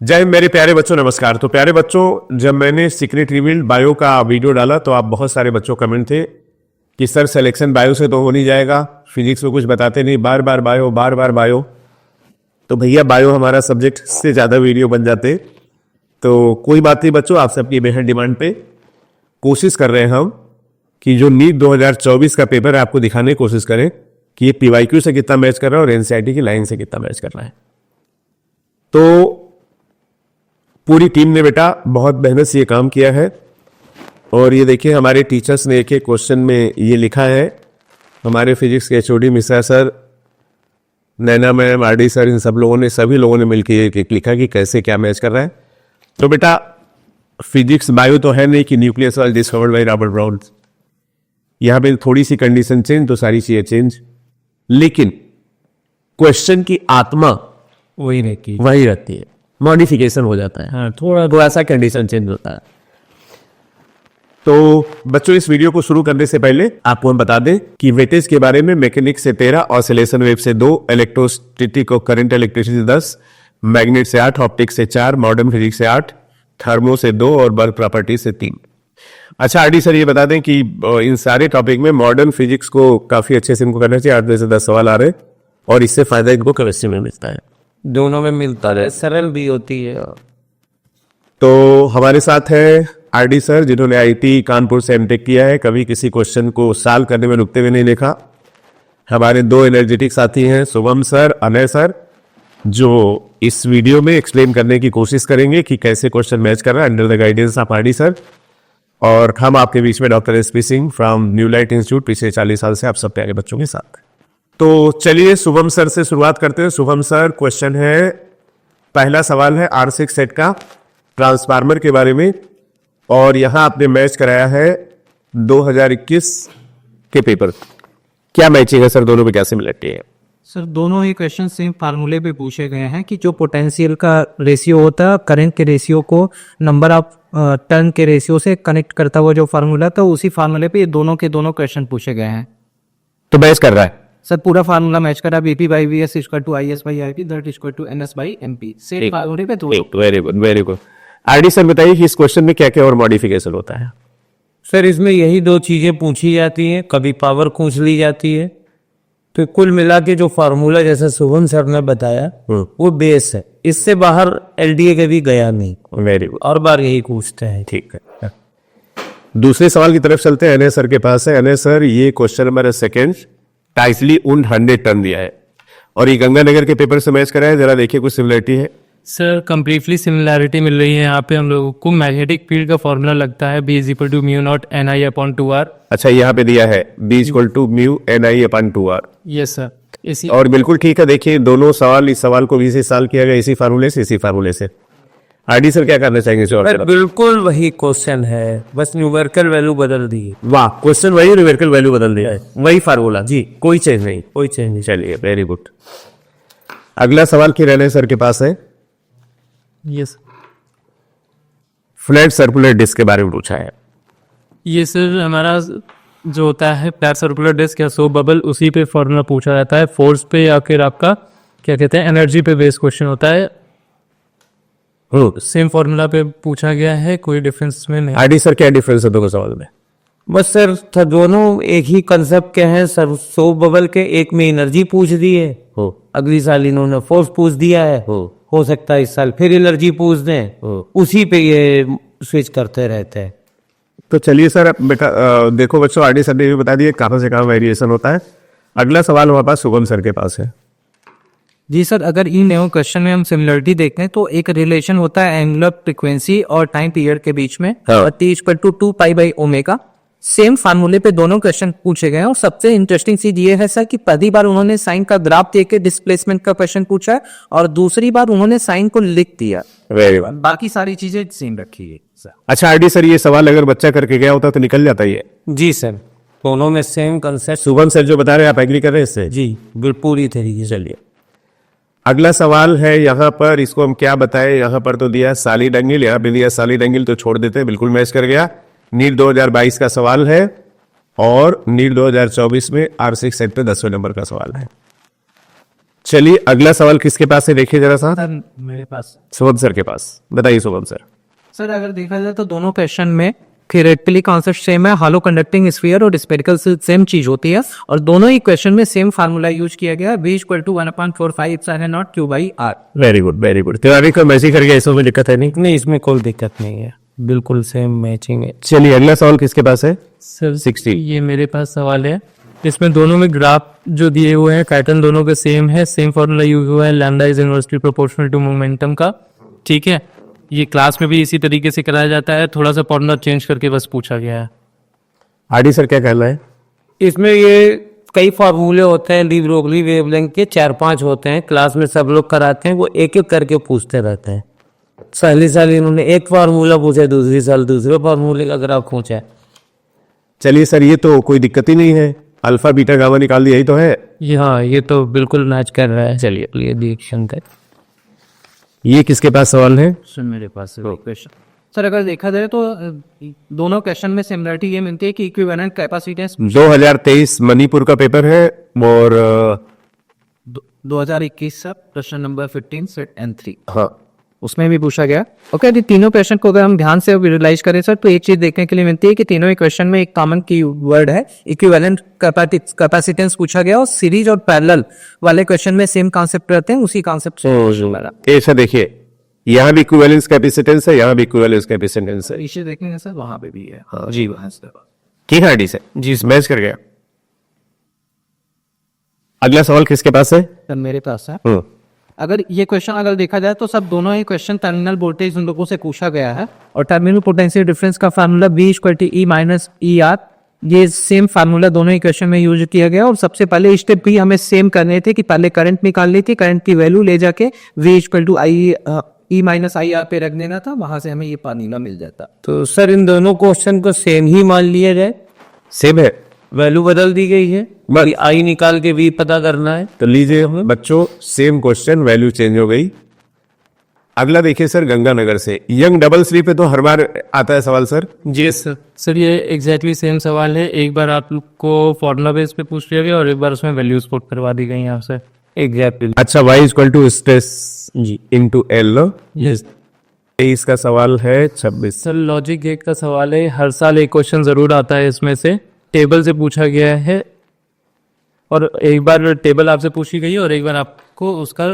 जय मेरे प्यारे बच्चों, नमस्कार। तो प्यारे बच्चों, जब मैंने सीक्रेट रिवील्ड बायो का वीडियो डाला तो आप बहुत सारे बच्चों कमेंट थे कि सर सिलेक्शन बायो से तो हो नहीं जाएगा, फिजिक्स में कुछ बताते नहीं, बार बार बायो बार बार बायो। तो भैया बायो हमारा सब्जेक्ट से ज़्यादा वीडियो बन जाते। तो कोई बात नहीं बच्चों, आप सबकी बेहद डिमांड पे कोशिश कर रहे हैं हम कि जो नीट 2024 का पेपर है आपको दिखाने की कोशिश करें कि ये पीवाईक्यू से कितना मैच कर रहा है और एनसीईआरटी की लाइन से कितना मैच कर रहा है। तो पूरी टीम ने बेटा बहुत मेहनत से ये काम किया है और ये देखिए हमारे टीचर्स ने एक एक क्वेश्चन में ये लिखा है। हमारे फिजिक्स के एचओडी मिश्रा सर, नैना मैम, आरडी सर, इन सब लोगों ने, सभी लोगों ने मिलकर एक लिखा कि कैसे क्या मैच कर रहा है। तो बेटा फिजिक्स बायो तो है नहीं कि nucleus was discovered by Robert brown. यहाँ पे थोड़ी सी कंडीशन चेंज तो सारी चीजें चेंज, लेकिन क्वेश्चन की आत्मा वही रहती वही रहती है, मॉडिफिकेशन हो जाता है। हाँ, थोड़ा सा कंडीशन चेंज होता है। तो बच्चों इस वीडियो को शुरू करने से पहले आपको हम बता दें कि वेटेज के बारे में मैकेनिक्स से 13, ऑसिलेशन वेव से 2, इलेक्ट्रोस्टैटिक और करंट इलेक्ट्रिसिटी 10, मैग्नेट से 8, ऑप्टिक्स से 4, मॉडर्न फिजिक्स से 8, थर्मो से 2 और बल्क प्रॉपर्टी से 3। अच्छा आरडी सर, ये बता दें कि इन सारे टॉपिक में मॉडर्न फिजिक्स को काफी अच्छे से इनको करना चाहिए। 8 से 10 सवाल आ रहे और इससे फायदा इनको केमिस्ट्री में मिलता है, दोनों में मिलता है, सरल भी होती है। तो हमारे साथ है आरडी सर जिन्होंने आईटी कानपुर से एमटेक किया है, कभी किसी क्वेश्चन को सॉल्व करने में रुकते हुए नहीं देखा। हमारे दो एनर्जेटिक साथी हैं, शुभम सर, अनय सर, जो इस वीडियो में एक्सप्लेन करने की कोशिश करेंगे कि कैसे क्वेश्चन मैच कर रहा है under the guidance of RD sir. और हम आपके बीच में doctor SP Singh from new light institute, पिछले 40 साल से आप सब प्यारे बच्चों के साथ। तो चलिए शुभम सर से शुरुआत करते हैं। शुभम सर, क्वेश्चन है, पहला सवाल है R6 सेट का ट्रांसफार्मर के बारे में और यहां आपने मैच कराया है 2021 के पेपर। क्या मैचिंग है सर, दोनों में क्या सिमिलरिटी है? सर दोनों ही क्वेश्चन सेम फार्मूले पे पूछे गए हैं कि जो पोटेंशियल का रेशियो होता है करंट के रेशियो को नंबर ऑफ टर्न के रेशियो से कनेक्ट करता हुआ जो फार्मूला था, उसी फार्मूले पे ये दोनों के दोनों क्वेश्चन पूछे गए हैं। तो मैच कर रहा है सर, पूरा फार्मूला मैच करा, VP by V S equal to I S by I P that equal to N S by M P. Same फार्मूले पे दो। Very good, very good. RD sir बताइए कि इस क्वेश्चन में क्या क्या और मॉडिफिकेशन होता है? सर इसमें यही दो चीजें पूछी जाती हैं, कभी पावर पूछ ली जाती है। तो कुल मिला के जो फार्मूला जैसे शुभम सर ने बताया वो बेस है, इससे बाहर एलडीए कभी गया नहीं। वेरी गुड, और बार यही पूछते हैं। ठीक है। दूसरे सवाल की तरफ चलते हैं, अनय सर के पास है। अनय सर, ये क्वेश्चन नंबर सेकेंड, टाइटली उन 100 टन दिया है और ये गंगानगर के पेपर से मैच करा है। जरा देखिए कुछ सिमिलरिटी है। सर कम्प्लीटली सिमिलैरिटी मिल रही है। यहाँ पे हम लोगों को मैग्नेटिक फील्ड का फॉर्मूला लगता है B equal to mu naught NI/2R। अच्छा, यहाँ पे दिया है B equal to mu NI/2R। Yes sir, इसी और बिल्कुल ठीक है। देखिए दोनों सवाल, इस सवाल को भी इसी साल किया गया, इसी फार्मूले से, इसी फार्मूले से। आरडी सर क्या करना चाहेंगे सर बिल्कुल वही क्वेश्चन है, बस न्यूमेरिकल वैल्यू बदल दी। वाह, क्वेश्चन वही, न्यूमेरिकल वैल्यू बदल दिया है, वही फार्मूला जी, कोई चेंज नहीं। कोई चेंज नहीं। चलिए, वेरी गुड। अगला सवाल किरण सर के पास है। यस, फ्लैट सर्कुलर डिस्क के बारे में पूछा है। ये सर हमारा जो होता है फ्लैट सर्कुलर डिस्क या सोप बबल, उसी पे फॉर्मूला पूछा जाता है। फोर्स पे या फिर आपका क्या कहते हैं एनर्जी पे बेस्ड क्वेश्चन होता है। सेम फॉर्मूला पे पूछा गया है, कोई डिफरेंस में नहीं। आरडी सर क्या डिफरेंस है दोनों सवाल में? बस सर दोनों एक ही कंसेप्ट के हैं सर। सोप बबल के एक में एनर्जी पूछ दी है, अगली साल इन्होंने फोर्स पूछ दिया है, हो सकता है इस साल फिर एनर्जी पूछ दें, उसी पे ये स्विच करते रहते हैं। तो चलिए सर, बेटा देखो बच्चों, आरडी सर ने भी बता दिया कहाँ से कहाँ वेरिएशन होता है। अगला सवाल हमारे पास शुभम सर के पास है। जी सर, अगर इन नए क्वेश्चन में हम सिमिलरिटी देखें तो एक रिलेशन होता है एंगुलर फ्रीक्वेंसी और टाइम पीरियड के बीच में, T इक्वल टू 2π/ω। सेम फार्मूले पे दोनों क्वेश्चन पूछे गए हैं और सबसे इंटरेस्टिंग चीज ये है सर कि पहली बार उन्होंने साइन का ग्राफ देके डिस्प्लेसमेंट का क्वेश्चन पूछा है और दूसरी बार उन्होंने साइन को लिख दिया। वेरी गुड, बाकी सारी चीजें सेम रखी है सर। अच्छा आरडी सर, ये सवाल अगर बच्चा करके गया होता तो निकल जाता ही है। जी सर, दोनों में सेम कंसेप्ट। शुभम सर जो बता रहे हैं आप एग्री कर रहे हैं इससे? जी बिल्कुल पूरी तरीके से। चलिए अगला सवाल है यहाँ पर, इसको हम क्या बताएं। यहाँ पर तो दिया सॉलिड एंगल, यहाँ पे दिया सॉलिड एंगल, तो छोड़ देते हैं, बिल्कुल मैच कर गया। नीट 2022 का सवाल है और नीट 2024 में R6 सेट पे 10वें नंबर का सवाल है। चलिए अगला सवाल किसके पास है देखिए जरा सा। सर मेरे पास। शुभम सर के पास, बताइए शुभम सर। सर अगर देखा जाए तो दोनों क्वेश्चन में थियोरेटिकली कॉन्सेप्ट सेम है, हॉलो कंडक्टिंग स्फीयर और स्फेरिकल सेम चीज होती है, और दोनों ही क्वेश्चन में सेम फार्मूला यूज किया गया है, v equal to 1/4 Q by R। Very good very good. Tiwari को मैच ही कर गया, इसमें कोई दिक्कत है नहीं। नहीं, इसमें कोई दिक्कत नहीं है, बिल्कुल सेम मैचिंग है। चलिए अगला सवाल किसके पास है। सर 60। ये मेरे पास सवाल है, इसमें दोनों में ग्राफ जो दिए हुए हैं पैटर्न दोनों के सेम है, सेम फॉर्मूला यूज हुआ है, lambda is inversely proportional to momentum का। ठीक है, ये क्लास में भी इसी तरीके से कराया जाता है, थोड़ा सा फॉर्मूला चेंज करके बस पूछा गया है। आरडी सर क्या कहना है। इसमें ये कई फार्मूले होते हैं, ली ब्रोगली वेवलेंथ के 4-5 होते हैं, क्लास में सब लोग कराते हैं, वो एक एक करके पूछते रहते हैं। पहली साल इन्होंने एक फार्मूला पूछा, दूसरी साल दूसरे फार्मूले का ग्राफ पूछा है। चलिए सर ये तो कोई दिक्कत ही नहीं है, अल्फा बीटा गामा निकाल दिया, यही तो है। ये हाँ, ये तो बिल्कुल मैच कर रहा है। चलिए ये रिएक्शन है। ये किसके पास सवाल है। सर मेरे पास क्वेश्चन। सर अगर देखा जाए तो दोनों क्वेश्चन में सिमिलरिटी ये मिलती है कि इक्विवेलेंट कैपेसिटेंस 2023 मणिपुर का पेपर है और 2021 sir question number 15 set N3 हाँ उसमें भी पूछा गया। ओके, यदि तीनों क्वेश्चन को अगर हम ध्यान से विजुअलाइज करें सर, तो एक चीज देखने के लिए मिलती है कि तीनों ही क्वेश्चन में एक कॉमन की वर्ड है, इक्विवेलेंट कैपेसिटेंस पूछा गया, और सीरीज और पैरेलल वाले क्वेश्चन में सेम कॉन्सेप्ट रहते हैं, उसी कॉन्सेप्ट से ऐसा देखिए यहाँ भी इक्विवेलेंस कैपेसिटेंस है, यहाँ भी इक्विवेलेंस कैपेसिटेंस है। इसे देखेंगे सर, वहां पे भी है। हाँ जी वहां से ठीक है आरडी से जी मैच कर गया। अगला सवाल किसके पास है। सर मेरे पास है। अगर ये क्वेश्चन अगर देखा जाए तो सब दोनों ही क्वेश्चन टर्मिनल वोल्टेज उन लोगों से पूछा गया है, और टर्मिनल पोटेंशियल डिफरेंस का formula V equal to E minus E R, ये सेम फार्मूला दोनों ही क्वेश्चन में यूज किया गया। और सबसे पहले स्टेप भी हमें सेम करने थे कि पहले करंट निकालनी थी, करंट की वैल्यू ले जाके V equal to E minus I R पे रख देना था, वहां से हमें ये फार्मूला मिल जाता। तो सर इन दोनों क्वेश्चन को सेम ही मान लिया जाए, सेम है, वैल्यू बदल दी गई है, आई निकाल के V पता करना है। तो लीजिए बच्चों सेम क्वेश्चन वैल्यू चेंज हो गई। अगला देखिए सर गंगानगर से, यंग डबल स्ली पे तो हर बार आता है सवाल सर। जी सर ये एग्जैक्टली सेम सवाल है, एक बार आप लोग को फॉर्मूला बेस पे पूछ लिया गया और एक बार उसमें वैल्यूज पुट करवा दी गई यहाँ से। एग्जैक्टली। अच्छा y equal to stress G into L. Yes 23 का सवाल है 26। सर लॉजिक गेट का सवाल है, हर साल एक क्वेश्चन जरूर आता है, इसमें से टेबल से पूछा गया है, और एक बार टेबल आपसे पूछी गई और एक बार आपको उसका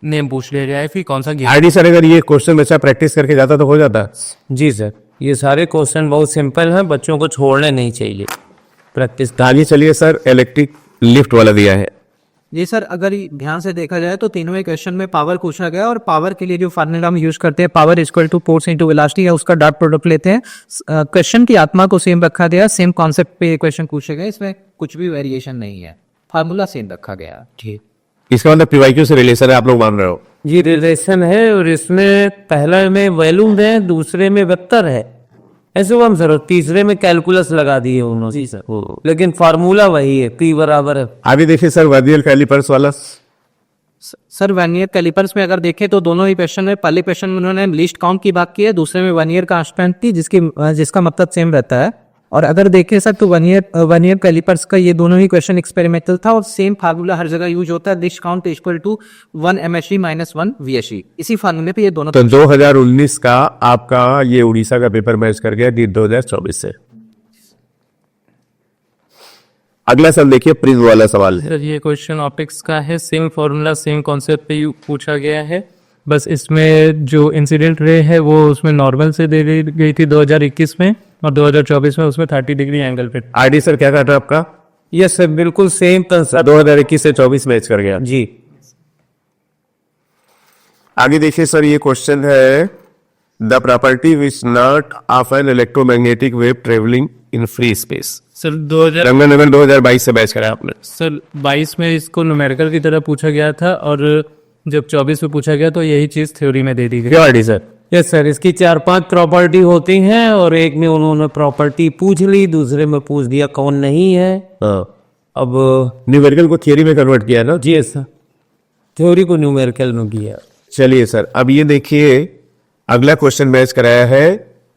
नेम पूछ लिया गया है, फिर कौन सा गेट। आरडी सर अगर ये क्वेश्चन बच्चा प्रैक्टिस करके जाता तो हो जाता। जी सर, ये सारे क्वेश्चन बहुत सिंपल हैं, बच्चों को छोड़ने नहीं चाहिए प्रैक्टिस। आगे चलिए सर, इलेक्ट्रिक लिफ्ट वाला दिया है। जी सर, अगर ध्यान से देखा जाए तो तीनों ही क्वेश्चन में पावर पूछा गया, और पावर के लिए जो फार्मूला हम यूज करते हैं, power equal to force into velocity, है उसका डॉट प्रोडक्ट लेते हैं। क्वेश्चन की आत्मा को सेम रखा गया, सेम कॉन्सेप्ट पे ये क्वेश्चन पूछे गए, इसमें कुछ भी वेरिएशन नहीं है, फार्मूला सेम रखा गया। ठीक, इसका मतलब पीवाईक्यू से रिलेशन है, आप लोग मान रहे हो। ये रिलेशन है, और इसमें पहला में वैल्यूम है, दूसरे में वेक्टर है, ऐसे वो हम सर तीसरे में कैलकुलस लगा दिए उन्होंने। जी सर, लेकिन फार्मूला वही है, P बराबर है। आगे देखिए सर वर्नियर कैलिपर्स वाला। सर वर्नियर कैलिपर्स में अगर देखें तो दोनों ही क्वेश्चन में, पहले क्वेश्चन में उन्होंने लीस्ट काउंट की बात की है, दूसरे में वर्नियर कांस्टेंट थी, जिसका मतलब सेम रहता है। और अगर देखें सर तो वर्नियर कैलिपर्स का ये दोनों ही क्वेश्चन एक्सपेरिमेंटल था, और सेम फार्मूला हर जगह यूज होता है, least count equal to 1 MSE minus 1 VSE, इसी फार्मूले पे ये दोनों। तो 2019 का आपका ये उड़ीसा का पेपर मैच कर गया 2024 से। अगला सर देखिए प्रिज्म वाला सवाल है। सर ये क्वेश्चन ऑप्टिक्स का है, सेम फॉर्मूला सेम कॉन्सेप्ट पे पूछा गया है, बस इसमें जो इंसिडेंट रे है वो उसमें नॉर्मल से दे दी गई थी 2021 में, और 2024 में उसमें 30 डिग्री एंगल पे। आरडी सर क्या कहता है आपका। यस सर, बिल्कुल सेम कंसेप्ट। 2021 से 24 मैच कर गया जी। आगे देखिए सर ये क्वेश्चन है, the property which not of an electromagnetic wave travelling in free space. Sir 2000 Ganganagar 2022 से मैच करा आपने। सर 22 में इसको न्यूमेरिकल की तरह पूछा गया था, और जब 24 में पूछा गया तो यही चीज थ्योरी में दे दी गई। क्यों आरडी सर। यस सर, इसकी 4-5 प्रॉपर्टी होती हैं, और एक में उन्होंने प्रॉपर्टी पूछ ली, दूसरे में पूछ दिया कौन नहीं है। अब न्यूमेरिकल को थियरी में कन्वर्ट किया ना। जी यस सर, थ्योरी को न्यूमेरिकल में किया। चलिए सर अब ये देखिए अगला क्वेश्चन मैच कराया है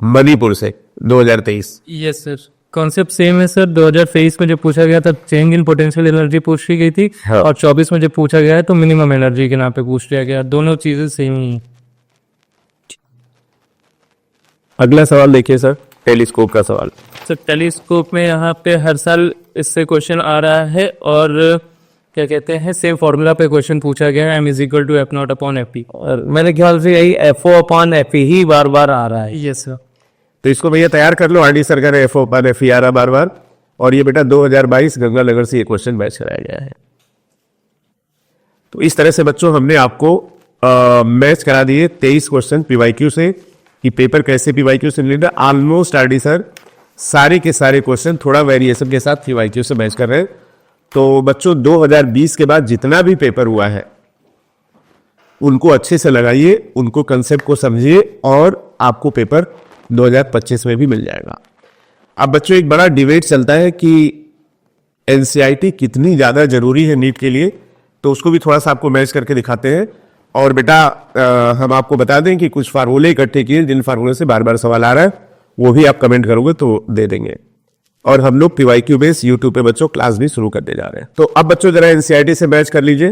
मणिपुर से 2023। यस सर, कॉन्सेप्ट सेम है सर। 2023 में जब पूछा गया था चेंज इन पोटेंशियल एनर्जी पूछ ली गई थी, हाँ। और 24 में जब पूछा गया है तो मिनिमम एनर्जी के नाम पे पूछ लिया गया। दोनों चीजें सेम ही हैं। अगला सवाल देखिए सर, टेलीस्कोप का सवाल। सर टेलीस्कोप में यहाँ पे हर साल इससे क्वेश्चन आ रहा है, और क्या कहते हैं, सेम फॉर्मूला पे क्वेश्चन पूछा गया है, m is equal to F not upon F P. और मेरे ख्याल से यही FO अपॉन FE ही बार बार आ रहा है। Yes sir. तो इसको भैया तैयार कर लो, RD सर का FO पर FE आ रहा बार बार, और ये बेटा 2022 गंगानगर से ये क्वेश्चन बैच कराया गया है। तो इस तरह से बच्चों हमने आपको मैच करा दिए 23 क्वेश्चन PYQ से, कि पेपर कैसे PYQ से रिलेटेड। ऑलमोस्ट RD सर सारे के सारे क्वेश्चन थोड़ा वेरिएशन के साथ PYQ से मैच कर रहे हैं। तो बच्चों 2020 के बाद जितना भी पेपर हुआ है उनको अच्छे से लगाइए, उनको कंसेप्ट को समझिए, और आपको पेपर 2025 में भी मिल जाएगा। अब बच्चों एक बड़ा डिबेट चलता है कि NCERT कितनी ज़्यादा जरूरी है नीट के लिए, तो उसको भी थोड़ा सा आपको मैच करके दिखाते हैं। और बेटा हम आपको बता दें कि कुछ फार्मूले इकट्ठे किए, जिन फार्मूले से बार बार सवाल आ रहा है वो भी आप कमेंट करोगे तो दे देंगे। और हम लोग PYQ बेस यूट्यूब पे बच्चों क्लास भी शुरू करने जा रहे हैं। तो अब बच्चों जरा NCERT से मैच कर लीजिए।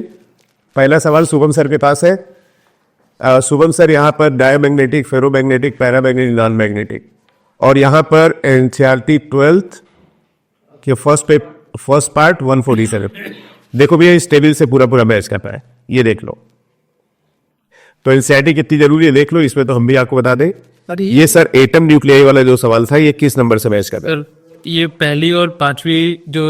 पहला सवाल शुभम सर के पास है। शुभम सर यहाँ पर diamagnetic, ferromagnetic, paramagnetic, non magnetic, और यहाँ पर NCERT 12th के फर्स्ट पार्ट 147। देखो भैया इस टेबल से पूरा पूरा मैच कर पाए, ये देख लो। तो NCERT कितनी जरूरी है देख लो, इसमें तो हम भी आपको बता दें। ये सर एटम न्यूक्लियाई वाला जो सवाल था, ये किस नंबर से मैच कर रहा है? सर ये पहली और पांचवी जो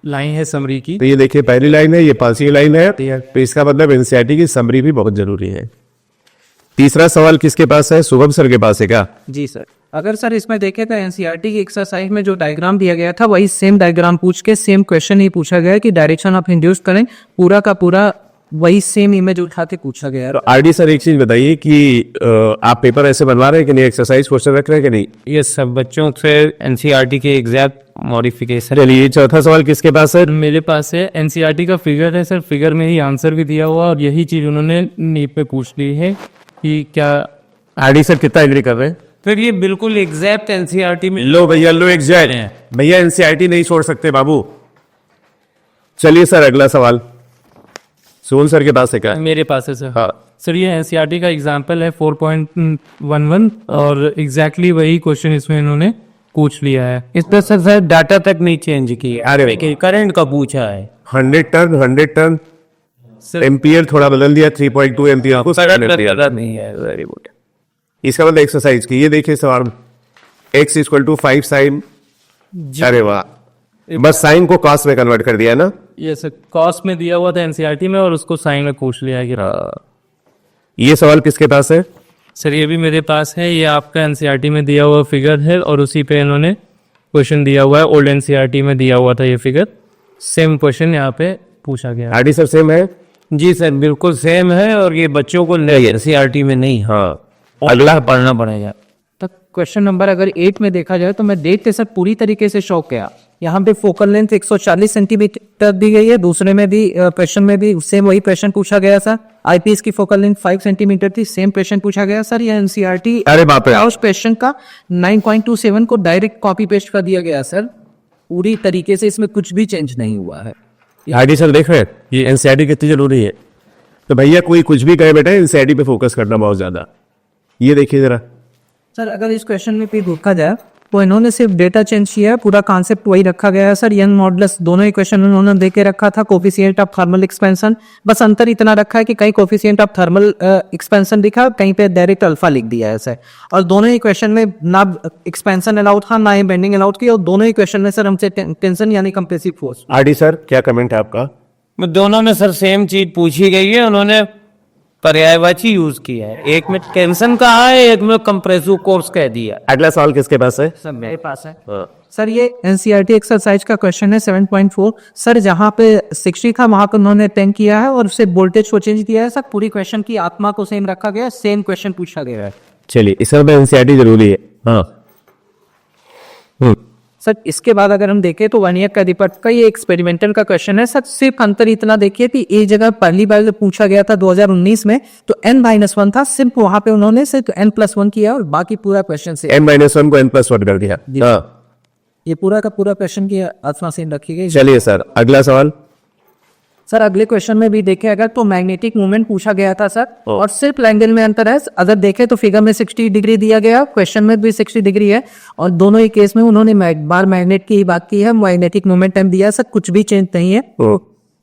लाइन है समरी की, तो ये देखिए पहली लाइन है, ये पांचवी लाइन है, तो इसका मतलब NCERT की समरी भी बहुत जरूरी है। तीसरा सवाल किसके पास है? शुभम सर के पास है क्या? जी सर। अगर सर इसमें देखें तो NCERT की एक्सरसाइज में जो डायग्राम दिया गया था वही सेम डायग्राम पूछ के सेम क्वेश्चन ही पूछा गया है कि डायरेक्शन ऑफ इंड्यूस करेंट, पूरा का पूरा वही सेम इमेज उठा के पूछा गया है। तो RD सर एक चीज बताइए कि आप पेपर ऐसे बनवा रहे हैं कि नहीं, एक्सरसाइज क्वेश्चन रख रहे हैं कि नहीं? ये सब बच्चों से NCERT के एग्जैक्ट मॉडिफिकेशन। चलिए चौथा सवाल किसके पास है? मेरे पास है। NCERT का फिगर है सर, फिगर में ही आंसर भी दिया हुआ, और यही चीज उन्होंने नीट पे पूछ ली है कि क्या RD सर कितना एग्री कर रहे हैं? फिर ये बिल्कुल एग्जैक्ट NCERT में। लो भैया लो एग्जैक्ट, भैया NCERT नहीं छोड़ सकते बाबू। चलिए सर अगला सवाल सोहन सर के पास है क्या? मेरे पास है सर। हाँ। सर ये NCERT का एग्जाम्पल है 4.11, और एग्जैक्टली वही क्वेश्चन इसमें इन्होंने पूछ लिया है। इसमें सर डाटा तक नहीं चेंज किया। अरे करंट का पूछा है। 100 टन एम्पियर थोड़ा बदल दिया, 3.2 एम्पियर नहीं है। Very good. इसका मतलब एक्सरसाइज की, ये देखिए सवाल x = 5 साइन। अरे वाह, बस साइन को कॉस में कन्वर्ट कर दिया ना? ये सर कॉस में दिया हुआ था NCERT में, और उसको साइन में पूछ लिया है कि ये सवाल किसके पास है? सर ये भी मेरे पास है। ये आपका NCERT में दिया हुआ फिगर है, और उसी पे इन्होंने क्वेश्चन दिया हुआ है। ओल्ड NCERT में दिया हुआ था ये फिगर, सेम क्वेश्चन यहाँ पे पूछा गया। RD सर सेम है? जी सर बिल्कुल सेम है, और ये बच्चों को NCERT में नहीं, हाँ अगला पढ़ना पड़ेगा। तो क्वेश्चन नंबर अगर 8 में देखा जाए तो मैं देख के सर पूरी तरीके से शॉक गया। यहाँ पे फोकल लेंथ 140 सेंटीमीटर दी गई है, दूसरे में भी क्वेश्चन में भी सेम वही क्वेश्चन पूछा गया सर। आईपीएस की फोकल लेंथ 5 सेंटीमीटर थी, सेम क्वेश्चन पूछा गया सर। ये NCERT अरे बाप रे, उस क्वेश्चन का 9.27 को डायरेक्ट कॉपी पेस्ट कर दिया गया सर, पूरी तरीके से, इसमें कुछ भी चेंज नहीं हुआ है। RD सर देख रहे हैं ये NCERT कितनी जरूरी है। तो भैया कोई कुछ भी कहे बेटा, NCERT पे फोकस करना बहुत ज्यादा। ये देखिए जरा सर, अगर इस क्वेश्चन में भी देखा जाए तो इन्होंने सिर्फ डेटा चेंज किया है, पूरा कॉन्सेप्ट वही रखा गया है सर। यंग मॉडुलस दोनों ही क्वेश्चन उन्होंने दे के रखा था, कोफिशिएंट ऑफ थर्मल एक्सपेंशन, बस अंतर इतना रखा है कि कहीं कोफिशिएंट ऑफ थर्मल एक्सपेंशन लिखा, कहीं पे डायरेक्ट अल्फा लिख दिया है सर। और दोनों ही क्वेश्चन में ना एक्सपेंशन अलाउड था, ना ही बेंडिंग अलाउड की, और दोनों ही क्वेश्चन में सर हमसे टेंशन यानी कंप्रेसिव फोर्स। RD सर क्या कमेंट है आपका? दोनों में सर सेम चीज पूछी गई है, उन्होंने पर्यायवाची यूज किया है। एक में टेंशन कहा है, एक में कंप्रेसिव फोर्स कह दिया। अगला सवाल किसके पास है? सर मेरे पास है। सर ये NCERT एक्सरसाइज का क्वेश्चन है 7.4 सर, जहाँ पे 60 था वहां पर उन्होंने 10 किया है, और उससे वोल्टेज को चेंज किया है सर। पूरी क्वेश्चन की आत्मा को सेम रखा गया है, सेम क्वेश्चन पूछा गया है। चलिए इस समय NCERT जरूरी है। हाँ सर इसके बाद अगर हम देखें तो 1 ईयर का रिपोर्ट का ये एक्सपेरिमेंटल का क्वेश्चन है सर। सिर्फ अंतर इतना देखिए कि एक जगह पहली बार जब पूछा गया था 2019 में तो n-1 था, सिर्फ वहां पे उन्होंने सिर्फ n+1 किया, और बाकी पूरा क्वेश्चन से n-1 को n+1 कर दिया। हाँ। ये पूरा का पूरा क्वेश्चन की आत्मा से रखी गई। चलिए सर, अगला सवाल। सर अगले क्वेश्चन में भी देखें अगर तो मैग्नेटिक मूवमेंट पूछा गया था सर, और सिर्फ एंगल में अंतर है। अगर देखें तो फिगर में 60 डिग्री दिया गया, क्वेश्चन में भी 60 डिग्री है, और दोनों ही केस में उन्होंने बार मैग्नेट की ही बात की है, मैग्नेटिक मूवमेंट टाइम दिया है सर, कुछ भी चेंज नहीं है।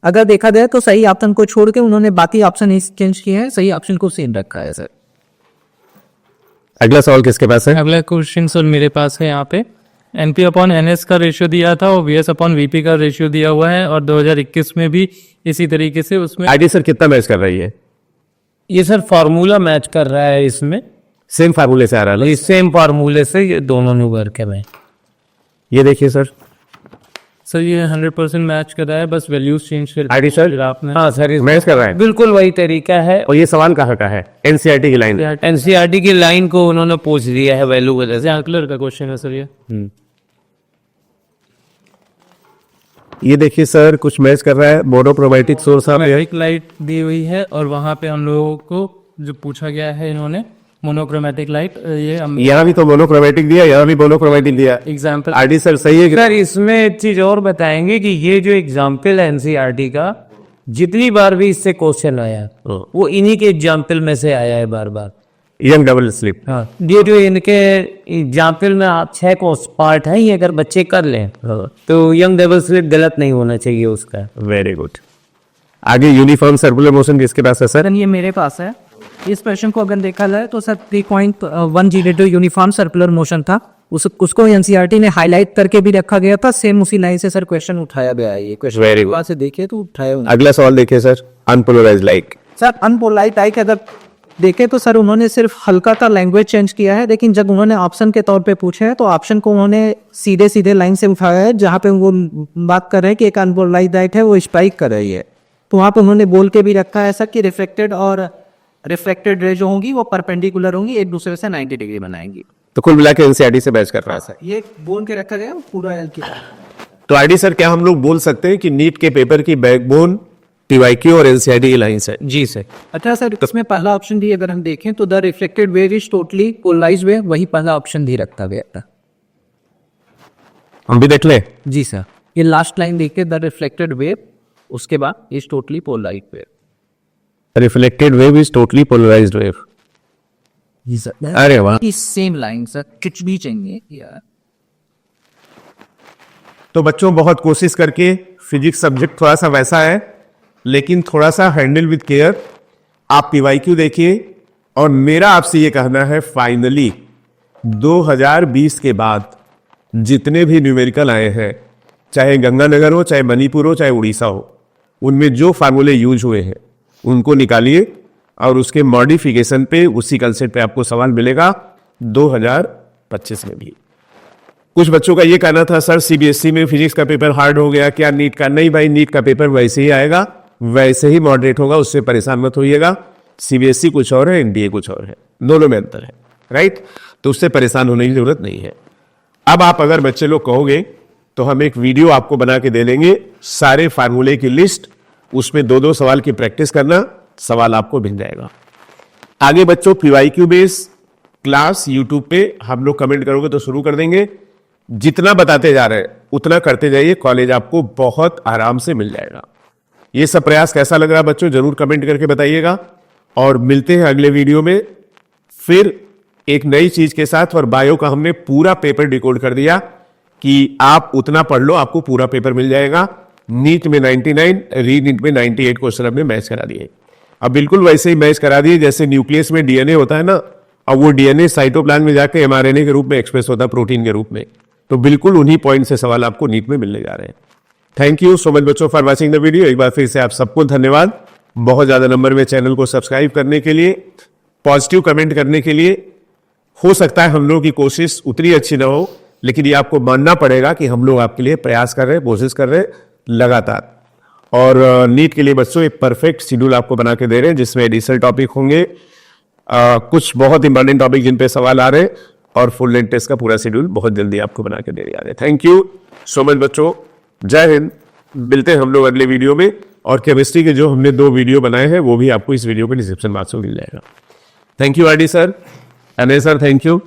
अगर देखा जाए तो सही ऑप्शन को छोड़ के उन्होंने बाकी ऑप्शन चेंज किए हैं, सही ऑप्शन को सेम रखा है सर। अगला सवाल किसके पास है? अगला क्वेश्चन सर मेरे पास है यहाँ पे। एनपी अपॉन एनएस का रेशियो दिया था और वीएस अपॉन वीपी का रेशियो दिया हुआ है, और 2021 में भी इसी तरीके से उसमें आईडी सर कितना मैच कर रही है? ये सर फार्मूला मैच कर रहा है, इसमें सेम फार्मूले से आ रहा है ना? इस सेम फार्मूले से ये दोनों ने वर्क है। ये देखिए सर, ये 100% मैच कर रहा है, बस वैल्यूज चेंज कर आईडी सर आपने। हाँ सर, मैच कर रहा है। बिल्कुल वही तरीका है। और ये सवाल कहाँ का है? एनसीईआरटी की लाइन। एनसीईआरटी की लाइन को उन्होंने पूछ दिया है वैल्यू वजह से। कलर का क्वेश्चन है सर ये। ये देखिए सर, कुछ मैच कर रहा है। मोनोक्रोमैटिक सोर्स है। एक लाइट दी हुई है और वहां पे हम लोगों को जो पूछा गया है इन्होंने मोनोक्रोमैटिक लाइट, ये यहाँ भी तो मोनोक्रोमैटिक दिया, यहाँ भी मोनोक्रोमैटिक दिया। एग्जाम्पल आईडी सर सही है? सर इसमें एक चीज और बताएंगे कि ये जो एग्जाम्पल है एनसीईआरटी का, जितनी बार भी इससे क्वेश्चन आया वो इन्हीं के एग्जाम्पल में से आया है बार बार। Young double slit. हाँ, ये जो इनके एग्जाम्पल में आप 6 को पार्ट है, ये अगर बच्चे कर लें तो यंग डबल स्लिप गलत नहीं होना चाहिए उसका। Very good. आगे यूनिफॉर्म सर्कुलर मोशन किसके पास है सर? ये मेरे पास है। इस क्वेश्चन को अगर देखा जाए तो सर 3.1 यूनिफॉर्म सर्कुलर मोशन था, उसको एनसीईआरटी ने हाईलाइट करके भी रखा गया था। सेम उसी लाइन से सर क्वेश्चन उठाया गया है। ये क्वेश्चन Very good. वहाँ से देखिए तो उठाया हुआ है। अगला सवाल देखिए sir, unpolarised light. Sir unpolarised light अगर देखें तो सर उन्होंने सिर्फ हल्का सा लैंग्वेज चेंज किया है, लेकिन जब उन्होंने ऑप्शन के तौर पे पूछे हैं तो ऑप्शन को उन्होंने सीधे सीधे लाइन से उठाया है, जहाँ पे वो बात कर रहे हैं कि एक अनपोलाइट लाइट है वो स्ट्राइक कर रही है, तो वहाँ पे उन्होंने बोल के भी रखा है सर कि रिफ्लेक्टेड और रिफ्लेक्टेड रे जो होंगी वो परपेंडिकुलर होंगी, एक दूसरे से 90 डिग्री बनाएंगी। तो कुल मिला के एनसीईआरटी से मैच कर रहा है सर। ये बोल के रखा गया पूरा एल की। तो आईडी सर, क्या हम लोग बोल सकते हैं कि नीट के पेपर की बैकबोन पीवाईक्यू और एनसीईआरटी की लाइंस है? जी सर। अच्छा सर, इसमें पहला ऑप्शन भी अगर हम देखें तो the reflected wave is totally polarized wave, वही पहला ऑप्शन भी रखा गया था। हम भी देख लें। जी सर, ये लास्ट लाइन देखिए, द रिफ्लेक्टेड वेव, उसके बाद is totally polarized wave. Reflected wave is totally polarized wave. जी सर, अरे वाह। सेम लाइन सर, कुछ भी चाहिए यार। तो बच्चों, बहुत कोशिश करके फिजिक्स सब्जेक्ट थोड़ा सा वैसा है, लेकिन थोड़ा सा हैंडल विद केयर। आप पीवाईक्यू देखिए, और मेरा आपसे ये कहना है, फाइनली 2020 के बाद जितने भी न्यूमेरिकल आए हैं, चाहे गंगानगर हो, चाहे मणिपुर हो, चाहे उड़ीसा हो, उनमें जो फार्मूले यूज हुए हैं उनको निकालिए और उसके मॉडिफिकेशन पे, उसी कंसेप्ट पे आपको सवाल मिलेगा 2025 में भी। कुछ बच्चों का ये कहना था, सर सीबीएसई में फिजिक्स का पेपर हार्ड हो गया क्या नीट का? नहीं भाई, नीट का पेपर वैसे ही आएगा, वैसे ही मॉडरेट होगा, उससे परेशान मत होइएगा। सीबीएसई कुछ और है, एनडीए कुछ और है, दोनों में अंतर है, राइट? तो उससे परेशान होने की जरूरत नहीं है। अब आप अगर बच्चे लोग कहोगे तो हम एक वीडियो आपको बना के दे देंगे, सारे फार्मूले की लिस्ट, उसमें 2-2 सवाल की प्रैक्टिस करना, सवाल आपको मिल जाएगा। आगे बच्चों, पीवाईक्यू बेस क्लास यूट्यूब पे हम लोग कमेंट करोगे तो शुरू कर देंगे। जितना बताते जा रहे हैं उतना करते जाइए, कॉलेज आपको बहुत आराम से मिल जाएगा। ये सब प्रयास कैसा लग रहा है बच्चों, जरूर कमेंट करके बताइएगा। और मिलते हैं अगले वीडियो में फिर एक नई चीज के साथ। और बायो का हमने पूरा पेपर डिकोड कर दिया कि आप उतना पढ़ लो, आपको पूरा पेपर मिल जाएगा। नीट में 99, री नीट में 98 क्वेश्चन हमने मैच करा दिए। अब बिल्कुल वैसे ही मैच करा दिए जैसे न्यूक्लियस में डीएनए होता है ना, अब वो डीएनए साइटोप्लाज्म में जाके एमआरएनए के रूप में एक्सप्रेस होता है, प्रोटीन के रूप में। तो बिल्कुल उन्हीं पॉइंट से सवाल आपको नीट में मिलने जा रहे हैं। थैंक यू सो मच बच्चों फॉर वॉचिंग द वीडियो। एक बार फिर से आप सबको धन्यवाद, बहुत ज्यादा नंबर में चैनल को सब्सक्राइब करने के लिए, पॉजिटिव कमेंट करने के लिए। हो सकता है हम लोगों की कोशिश उतनी अच्छी ना हो, लेकिन ये आपको मानना पड़ेगा कि हम लोग आपके लिए प्रयास कर रहे हैं, कोशिश कर रहे हैं लगातार। और नीट के लिए बच्चों एक परफेक्ट शेड्यूल आपको बना के दे रहे हैं, जिसमें एडिशनल टॉपिक होंगे, कुछ बहुत इंपॉर्टेंट टॉपिक जिन पे सवाल आ रहे हैं, और फुल लेंथ टेस्ट का पूरा शेड्यूल बहुत जल्दी आपको बना के दे रहे हैं। थैंक यू सो मच बच्चों, जय हिंद। मिलते हैं हम लोग अगले वीडियो में। और केमिस्ट्री के जो हमने 2 वीडियो बनाए हैं वो भी आपको इस वीडियो के डिस्क्रिप्शन बॉक्स में मिल जाएगा। Thank you RD sir, Anay sir, thank you.